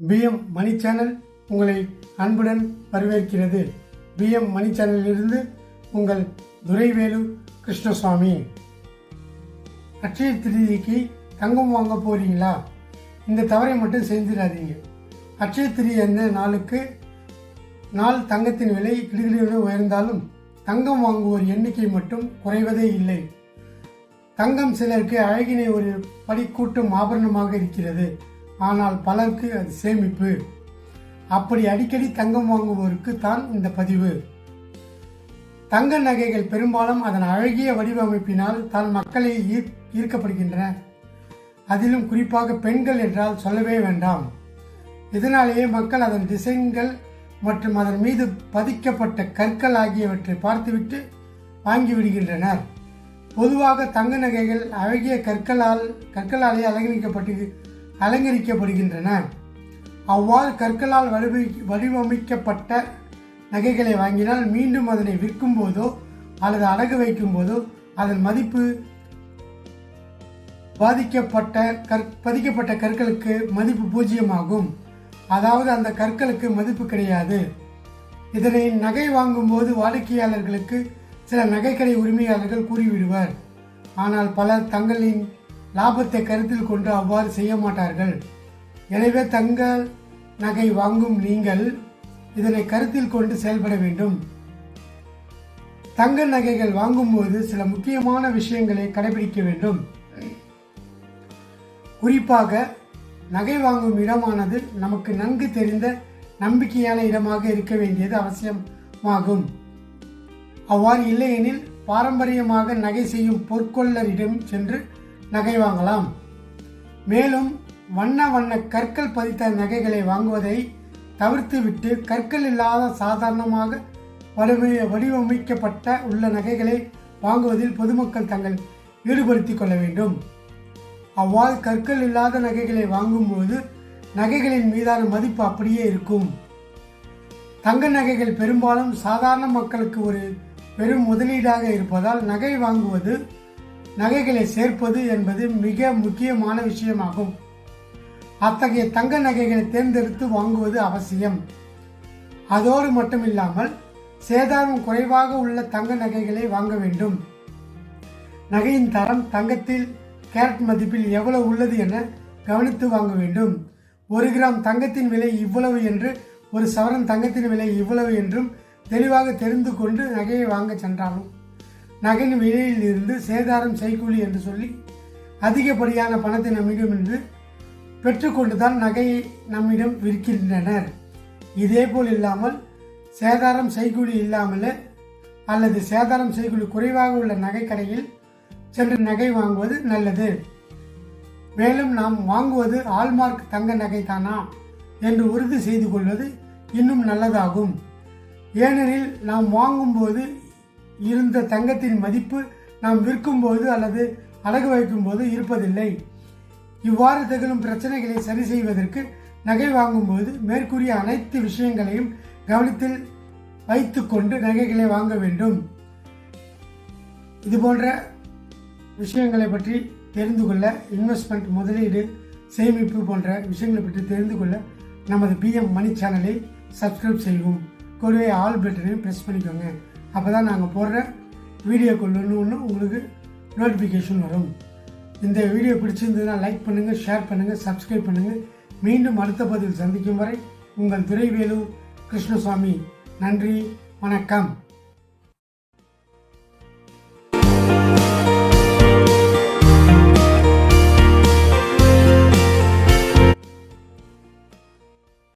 PM மணி channel உங்களை அன்புடன் வரவேற்கிறது. பிஎம் மணி சேனலிலிருந்து உங்கள் துரைவேலு கிருஷ்ணசுவாமி. அட்சய திருதிக்கு தங்கம் வாங்க போறீங்களா? இந்த தவறை மட்டும் செஞ்சிடாதீங்க. அட்சய திருதி அந்த நாள் தங்கத்தின் விலை கிடுகிடுன்னு உயர்ந்தாலும் தங்கம் வாங்குவோர் எண்ணிக்கை மட்டும் குறைவதே இல்லை. தங்கம் சிலருக்கு அழகினை ஒரு படிக்கூட்டும் ஆபரணமாக இருக்கிறது. ஆனால் பலருக்கு அது சேமிப்பு. அப்படி அடிக்கடி தங்கம் வாங்குவோருக்கு தான் இந்த பதிவு. தங்க நகைகள் பெரும்பாலும் அதன் அழகிய வடிவமைப்பினால் தான் மக்களை ஈர்க்கப்படுகின்றன. அதிலும் குறிப்பாக பெண்கள் என்றால் சொல்லவே வேண்டாம். இதனாலேயே மக்கள் அதன் டிசைன்கள் மற்றும் அதன் மீது பதிக்கப்பட்ட கற்கள் ஆகியவற்றை பார்த்துவிட்டு வாங்கிவிடுகின்றனர். பொதுவாக தங்க நகைகள் அழகிய கற்களாலே அலங்கரிக்கப்படுகின்றன. அவ்வாறு கற்களால் வடிவமைக்கப்பட்ட நகைகளை வாங்கினால் மீண்டும் அதனை விற்கும் போதோ அல்லது அடகு வைக்கும் போதோ அதன் மதிப்பு பதிக்கப்பட்ட கற்களுக்கு மதிப்பு பூஜ்ஜியமாகும். அதாவது அந்த கற்களுக்கு மதிப்பு கிடையாது. இதனை நகை வாங்கும் போது வாடிக்கையாளர்களுக்கு சில நகைக்கடை உரிமையாளர்கள் கூறிவிடுவர். ஆனால் பலர் தங்களின் லாபத்தை கருத்தில் கொண்டு அவ்வாறு செய்ய மாட்டார்கள். எனவே தங்க நகை வாங்கும் நீங்கள் இதனை கருத்தில் கொண்டு செயல்பட வேண்டும். தங்க நகைகள் வாங்கும்போது சில முக்கியமான விஷயங்களை கடைபிடிக்க வேண்டும். குறிப்பாக நகை வாங்கும் இடமானது நமக்கு நன்கு தெரிந்த நம்பிக்கையான இடமாக இருக்க வேண்டியது அவசியமாகும். அவ்வாறு இல்லையெனில் பாரம்பரியமாக நகை செய்யும் பொற்கொள்ளரிடம் சென்று நகை வாங்கலாம். மேலும் வண்ண கற்கள் பதித்த நகைகளை வாங்குவதை தவிர்த்துவிட்டு கற்கள் இல்லாத சாதாரணமாக வடிவமைக்கப்பட்ட உள்ள நகைகளை வாங்குவதில் பொதுமக்கள் தங்கள் ஈடுபடுத்திக் கொள்ள வேண்டும். அவ்வாறு கற்கள் இல்லாத நகைகளை வாங்கும்போது நகைகளின் மீதான மதிப்பு அப்படியே இருக்கும். தங்க நகைகள் பெரும்பாலும் சாதாரண மக்களுக்கு ஒரு பெரும் முதலீடாக இருப்பதால் நகை வாங்குவது, நகைகளை சேர்ப்பது என்பது மிக முக்கியமான விஷயமாகும். அத்தகைய தங்க நகைகளை தேர்ந்தெடுத்து வாங்குவது அவசியம். அதோடு மட்டுமில்லாமல் சேதாரம் குறைவாக உள்ள தங்க நகைகளை வாங்க வேண்டும். நகையின் தரம் தங்கத்தில் கேரட் மதிப்பில் எவ்வளவு உள்ளது என கவனித்து வாங்க வேண்டும். 1 கிராம் தங்கத்தின் விலை இவ்வளவு என்று, 1 சவரன் தங்கத்தின் விலை இவ்வளவு என்றும் தெளிவாக தெரிந்து கொண்டு நகையை வாங்க சென்றாலும் நகையின் விலையில் இருந்து சேதாரம் செய்கூலி என்று சொல்லி அதிகப்படியான பணத்தை நம்மிடமிருந்து பெற்றுக்கொண்டுதான் நகையை நம்மிடம் விற்கின்றனர். இதேபோல் இல்லாமல் சேதாரம் செய்கூலி இல்லாமல் அல்லது சேதாரம் செய்கூலி குறைவாக உள்ள நகை கடையில் சென்று நகை வாங்குவது நல்லது. மேலும் நாம் வாங்குவது ஹால்மார்க் தங்க நகை தானா என்று உறுதி செய்து கொள்வது இன்னும் நல்லதாகும். ஏனெனில் நாம் வாங்கும்போது இருந்த தங்கத்தின் மதிப்பு நாம் விற்கும்போது அல்லது அடகு வைக்கும்போது இருப்பதில்லை. இவ்வாறு திகழும் பிரச்சனைகளை சரி செய்வதற்கு நகை வாங்கும்போது மேற்கூறிய அனைத்து விஷயங்களையும் கவனத்தில் வைத்துக்கொண்டு நகைகளை வாங்க வேண்டும். இதுபோன்ற விஷயங்களை பற்றி தெரிந்து கொள்ள, இன்வெஸ்ட்மெண்ட், முதலீடு, சேமிப்பு போன்ற விஷயங்களை பற்றி தெரிந்து கொள்ள நமது பிஎம் மணி சேனலை சப்ஸ்கிரைப் செய்வோம். கூடவே ஆல் பட்டனையும் ப்ரெஸ் பண்ணிக்கோங்க. அப்போ தான் நாங்கள் போடுற வீடியோக்குள்ள ஒன்று உங்களுக்கு நோட்டிஃபிகேஷன் வரும். இந்த வீடியோ பிடிச்சிருந்ததுன்னா லைக் பண்ணுங்கள், ஷேர் பண்ணுங்கள், சப்ஸ்கிரைப் பண்ணுங்கள். மீண்டும் அடுத்த பதிவில் சந்திக்கும் வரை உங்கள் துரைவேலு கிருஷ்ணசுவாமி. நன்றி, வணக்கம்.